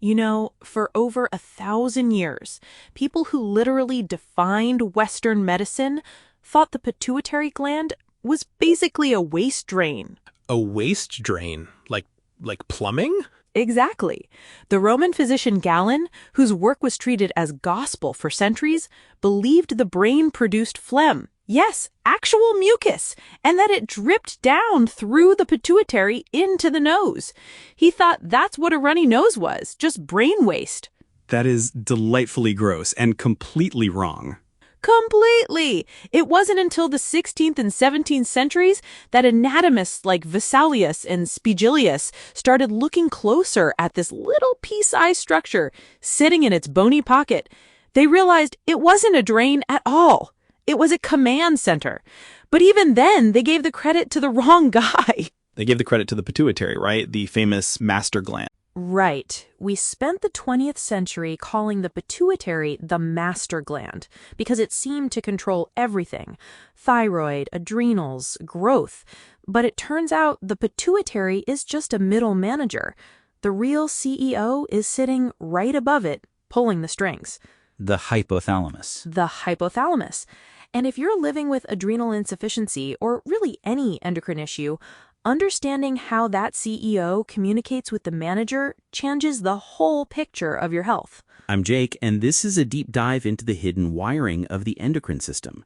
You know, for over 1,000 years, people who literally defined Western medicine thought the pituitary gland was basically a waste drain. A waste drain? Like plumbing? Exactly. The Roman physician Galen, whose work was treated as gospel for centuries, believed the brain produced phlegm. Yes, actual mucus, and that it dripped down through the pituitary into the nose. He thought that's what a runny nose was, just brain waste. That is delightfully gross and completely wrong. Completely. It wasn't until the 16th and 17th centuries that anatomists like Vesalius and Spigelius started looking closer at this little pea-sized structure sitting in its bony pocket. They realized it wasn't a drain at all. It was a command center. But even then, they gave the credit to the wrong guy. They gave the credit to the pituitary, right? The famous master gland. Right. We spent the 20th century calling the pituitary the master gland because it seemed to control everything: thyroid, adrenals, growth. But it turns out the pituitary is just a middle manager. The real CEO is sitting right above it, pulling the strings. The hypothalamus. The hypothalamus. And if you're living with adrenal insufficiency or really any endocrine issue, understanding how that CEO communicates with the manager changes the whole picture of your health. I'm Jake, and this is a deep dive into the hidden wiring of the endocrine system.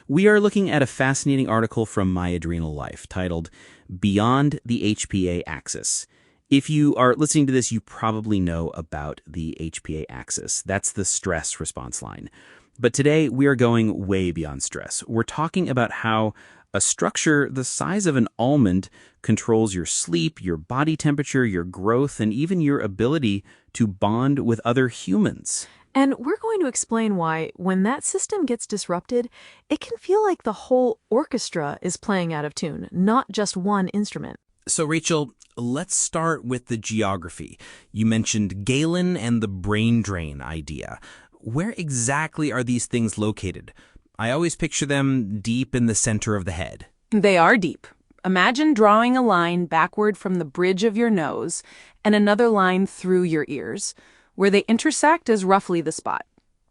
We are looking at a fascinating article from My Adrenal Life titled Beyond the HPA Axis. If you are listening to this, you probably know about the HPA Axis. That's the stress response line. But today, we are going way beyond stress. We're talking about how a structure the size of an almond controls your sleep, your body temperature, your growth, and even your ability to bond with other humans. And we're going to explain why, when that system gets disrupted, it can feel like the whole orchestra is playing out of tune, not just one instrument. So, Rachel, let's start with the geography. You mentioned Galen and the brain drain idea. Where exactly are these things located? I always picture them deep in the center of the head. They are deep. Imagine drawing a line backward from the bridge of your nose and another line through your ears. Where they intersect is roughly the spot.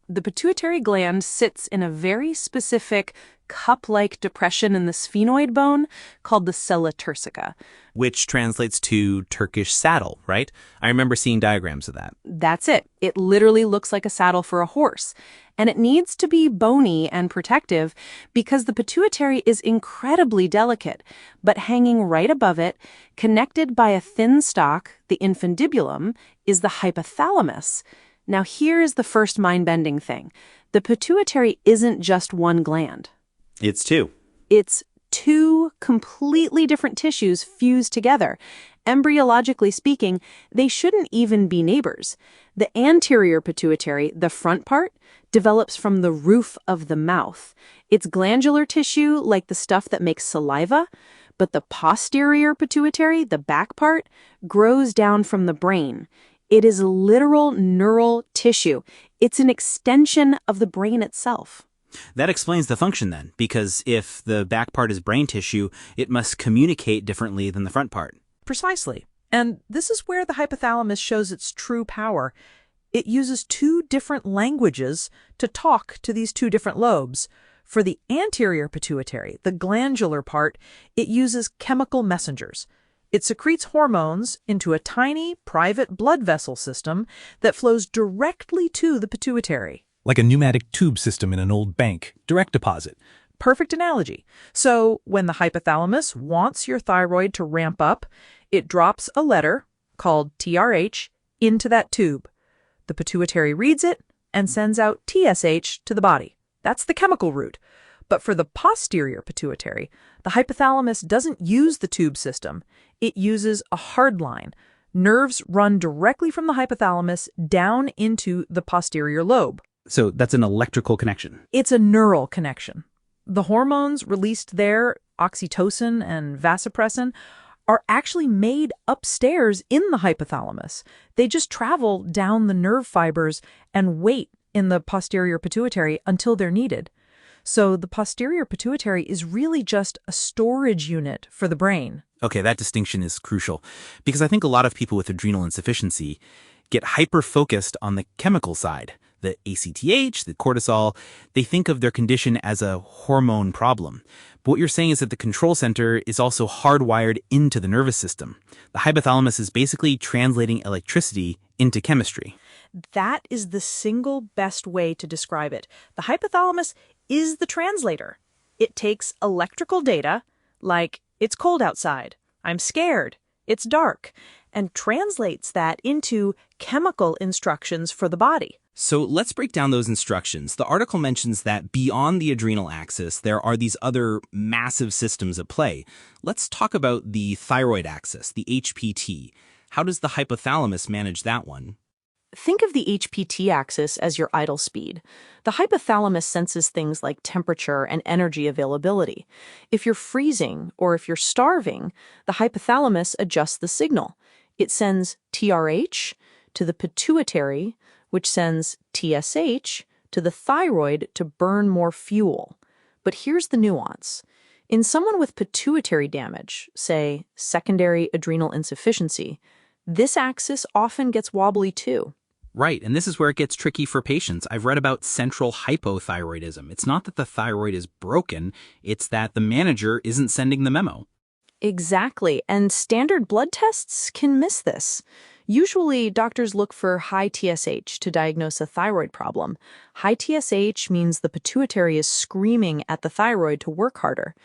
The pituitary gland sits in a very specific cup-like depression in the sphenoid bone called the sella turcica. Which translates to Turkish saddle, right? I remember seeing diagrams of that. That's it. It literally looks like a saddle for a horse. And it needs to be bony and protective because the pituitary is incredibly delicate. But hanging right above it, connected by a thin stalk, the infundibulum, is the hypothalamus. Now here's the first mind-bending thing. The pituitary isn't just one gland. It's two. It's two completely different tissues fused together. Embryologically speaking, they shouldn't even be neighbors. The anterior pituitary, the front part, develops from the roof of the mouth. It's glandular tissue like the stuff that makes saliva, but the posterior pituitary, the back part, grows down from the brain. It is literal neural tissue. It's an extension of the brain itself. That explains the function then, because if the back part is brain tissue, it must communicate differently than the front part. Precisely. And this is where the hypothalamus shows its true power. It uses two different languages to talk to these two different lobes. For the anterior pituitary, the glandular part, it uses chemical messengers. It secretes hormones into a tiny private blood vessel system that flows directly to the pituitary. Like a pneumatic tube system in an old bank, direct deposit. Perfect analogy. So when the hypothalamus wants your thyroid to ramp up, it drops a letter, called TRH, into that tube. The pituitary reads it and sends out TSH to the body. That's the chemical route. But for the posterior pituitary, the hypothalamus doesn't use the tube system. It uses a hard line. Nerves run directly from the hypothalamus down into the posterior lobe. So that's an electrical connection. It's a neural connection. The hormones released there, oxytocin and vasopressin, are actually made upstairs in the hypothalamus. They just travel down the nerve fibers and wait in the posterior pituitary until they're needed. So the posterior pituitary is really just a storage unit for the brain. Okay, that distinction is crucial because I think a lot of people with adrenal insufficiency get hyper-focused on the chemical side. The ACTH, the cortisol, they think of their condition as a hormone problem. But what you're saying is that the control center is also hardwired into the nervous system. The hypothalamus is basically translating electricity into chemistry. That is the single best way to describe it. The hypothalamus is the translator. It takes electrical data, like it's cold outside, I'm scared, it's dark, and translates that into chemical instructions for the body. So let's break down those instructions. The article mentions that beyond the adrenal axis, there are these other massive systems at play. Let's talk about the thyroid axis, the HPT. How does the hypothalamus manage that one? Think of the HPT axis as your idle speed. The hypothalamus senses things like temperature and energy availability. If you're freezing or if you're starving, the hypothalamus adjusts the signal. It sends TRH to the pituitary, which sends TSH to the thyroid to burn more fuel. But here's the nuance. In someone with pituitary damage, say secondary adrenal insufficiency, this axis often gets wobbly too. Right, and this is where it gets tricky for patients. I've read about central hypothyroidism. It's not that the thyroid is broken, it's that the manager isn't sending the memo. Exactly, and standard blood tests can miss this. Usually, doctors look for high TSH to diagnose a thyroid problem. High TSH means the pituitary is screaming at the thyroid to work harder.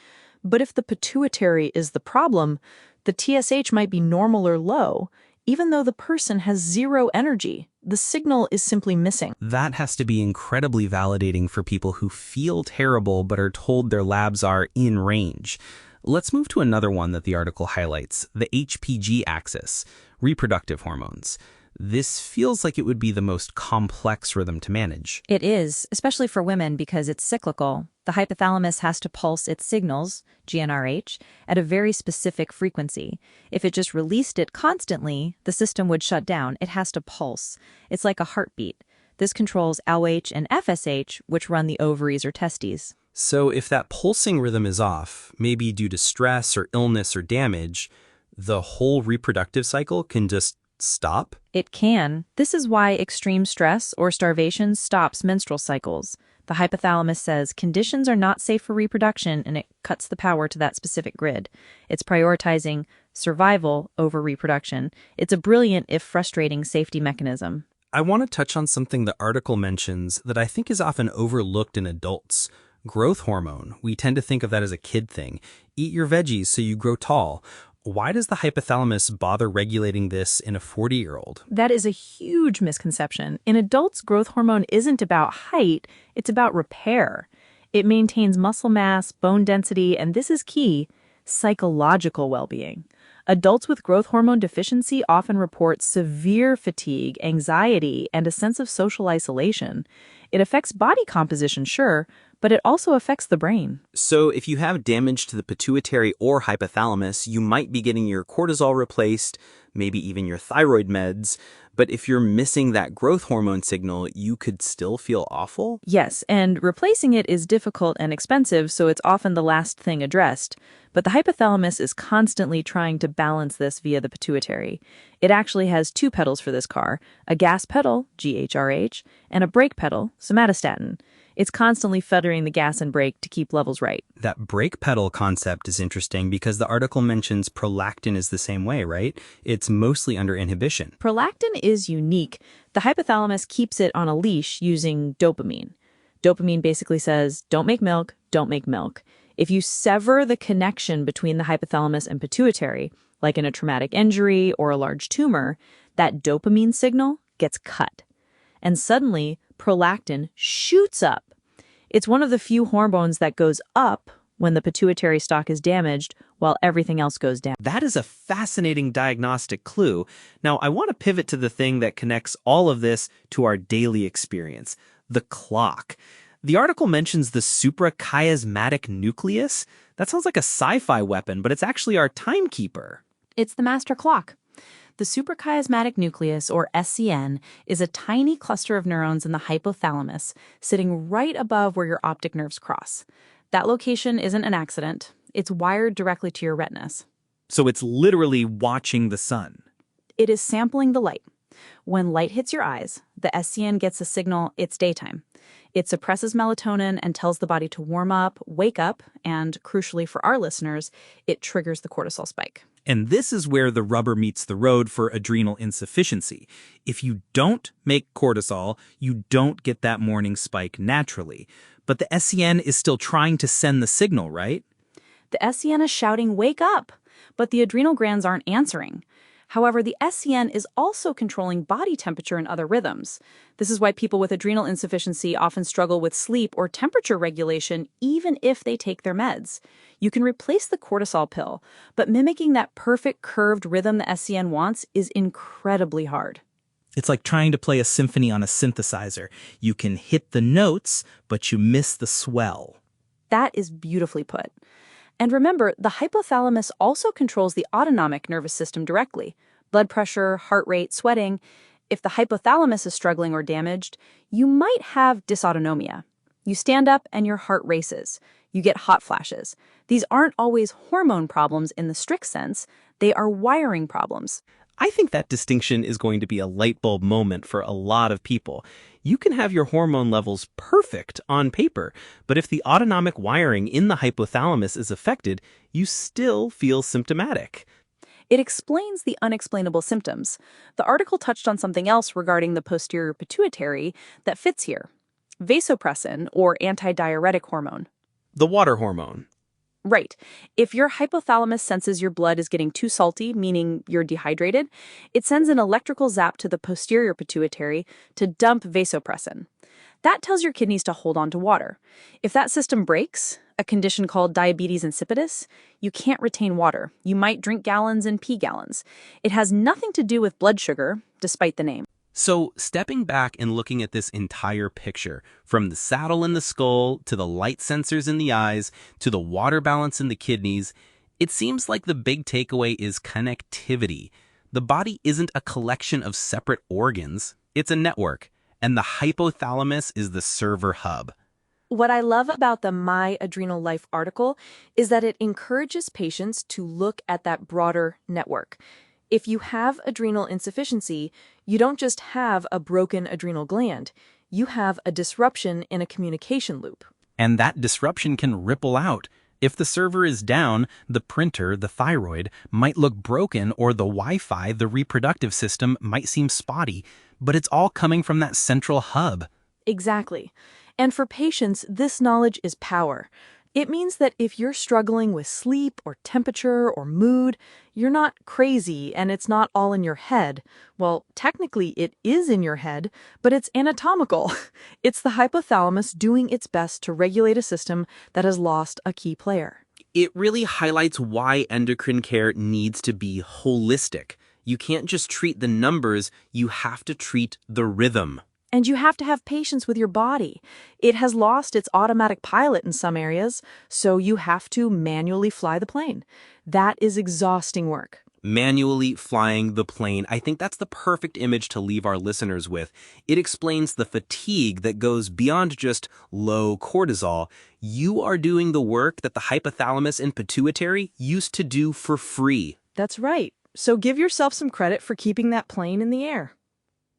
But if the pituitary is the problem, the TSH might be normal or low, even though the person has zero energy. The signal is simply missing. That has to be incredibly validating for people who feel terrible but are told their labs are in range. Let's move to another one that the article highlights, the HPG axis, reproductive hormones. This feels like it would be the most complex rhythm to manage. It is, especially for women because it's cyclical. The hypothalamus has to pulse its signals, GnRH, at a very specific frequency. If it just released it constantly, the system would shut down. It has to pulse. It's like a heartbeat. This controls LH and FSH, which run the ovaries or testes. So if that pulsing rhythm is off, maybe due to stress or illness or damage, the whole reproductive cycle can just stop? It can. This is why extreme stress or starvation stops menstrual cycles. The hypothalamus says conditions are not safe for reproduction, and it cuts the power to that specific grid. It's prioritizing survival over reproduction. It's a brilliant, if frustrating, safety mechanism. I want to touch on something the article mentions that I think is often overlooked in adults. Growth hormone. We tend to think of that as a kid thing. Eat your veggies so you grow tall. Why does the hypothalamus bother regulating this in a 40-year-old? That is a huge misconception. In adults, growth hormone isn't about height, it's about repair. It maintains muscle mass, bone density, and this is key, psychological well-being. Adults with growth hormone deficiency often report severe fatigue, anxiety, and a sense of social isolation. It affects body composition, sure, but it also affects the brain. So if you have damage to the pituitary or hypothalamus, you might be getting your cortisol replaced, maybe even your thyroid meds. But if you're missing that growth hormone signal, you could still feel awful? Yes, and replacing it is difficult and expensive, so it's often the last thing addressed. But the hypothalamus is constantly trying to balance this via the pituitary. It actually has two pedals for this car, a gas pedal, GHRH, and a brake pedal, somatostatin. It's constantly feathering the gas and brake to keep levels right. That brake pedal concept is interesting because the article mentions prolactin is the same way, right? It's mostly under inhibition. Prolactin is unique. The hypothalamus keeps it on a leash using dopamine. Dopamine basically says, don't make milk, don't make milk. If you sever the connection between the hypothalamus and pituitary, like in a traumatic injury or a large tumor, that dopamine signal gets cut. And suddenly, prolactin shoots up. It's one of the few hormones that goes up when the pituitary stalk is damaged while everything else goes down. That is a fascinating diagnostic clue. Now, I want to pivot to the thing that connects all of this to our daily experience, the clock. The article mentions the suprachiasmatic nucleus. That sounds like a sci-fi weapon, but it's actually our timekeeper. It's the master clock. The suprachiasmatic nucleus, or SCN, is a tiny cluster of neurons in the hypothalamus, sitting right above where your optic nerves cross. That location isn't an accident. It's wired directly to your retinas. So it's literally watching the sun. It is sampling the light. When light hits your eyes, the SCN gets a signal it's daytime. It suppresses melatonin and tells the body to warm up, wake up, and crucially for our listeners, it triggers the cortisol spike. And this is where the rubber meets the road for adrenal insufficiency. If you don't make cortisol, you don't get that morning spike naturally. But the SCN is still trying to send the signal, right? The SCN is shouting, wake up, but the adrenal glands aren't answering. However, the SCN is also controlling body temperature and other rhythms. This is why people with adrenal insufficiency often struggle with sleep or temperature regulation even if they take their meds. You can replace the cortisol pill, but mimicking that perfect curved rhythm the SCN wants is incredibly hard. It's like trying to play a symphony on a synthesizer. You can hit the notes, but you miss the swell. That is beautifully put. And remember, the hypothalamus also controls the autonomic nervous system directly. Blood pressure, heart rate, sweating. If the hypothalamus is struggling or damaged, you might have dysautonomia. You stand up and your heart races. You get hot flashes. These aren't always hormone problems in the strict sense. They are wiring problems. I think that distinction is going to be a light bulb moment for a lot of people. You can have your hormone levels perfect on paper, but if the autonomic wiring in the hypothalamus is affected, you still feel symptomatic. It explains the unexplainable symptoms. The article touched on something else regarding the posterior pituitary that fits here. Vasopressin, or antidiuretic hormone. The water hormone. Right. If your hypothalamus senses your blood is getting too salty, meaning you're dehydrated, it sends an electrical zap to the posterior pituitary to dump vasopressin. That tells your kidneys to hold on to water. If that system breaks, a condition called diabetes insipidus, you can't retain water. You might drink gallons and pee gallons. It has nothing to do with blood sugar, despite the name. So, stepping back and looking at this entire picture, from the saddle in the skull, to the light sensors in the eyes, to the water balance in the kidneys, it seems like the big takeaway is connectivity. The body isn't a collection of separate organs, it's a network, and the hypothalamus is the server hub. What I love about the My Adrenal Life article is that it encourages patients to look at that broader network. If you have adrenal insufficiency, you don't just have a broken adrenal gland, you have a disruption in a communication loop. And that disruption can ripple out. If the server is down, the printer, the thyroid, might look broken, or the Wi-Fi, the reproductive system, might seem spotty, but it's all coming from that central hub. Exactly. And for patients, this knowledge is power. It means that if you're struggling with sleep or temperature or mood, you're not crazy and it's not all in your head. Well, technically it is in your head, but it's anatomical. It's the hypothalamus doing its best to regulate a system that has lost a key player. It really highlights why endocrine care needs to be holistic. You can't just treat the numbers, you have to treat the rhythm. And you have to have patience with your body. It has lost its automatic pilot in some areas, so you have to manually fly the plane. That is exhausting work. Manually flying the plane. I think that's the perfect image to leave our listeners with. It explains the fatigue that goes beyond just low cortisol. You are doing the work that the hypothalamus and pituitary used to do for free. That's right. So give yourself some credit for keeping that plane in the air.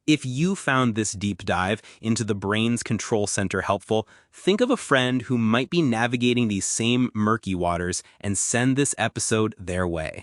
If you found this deep dive into the brain's control center helpful, think of a friend who might be navigating these same murky waters and send this episode their way.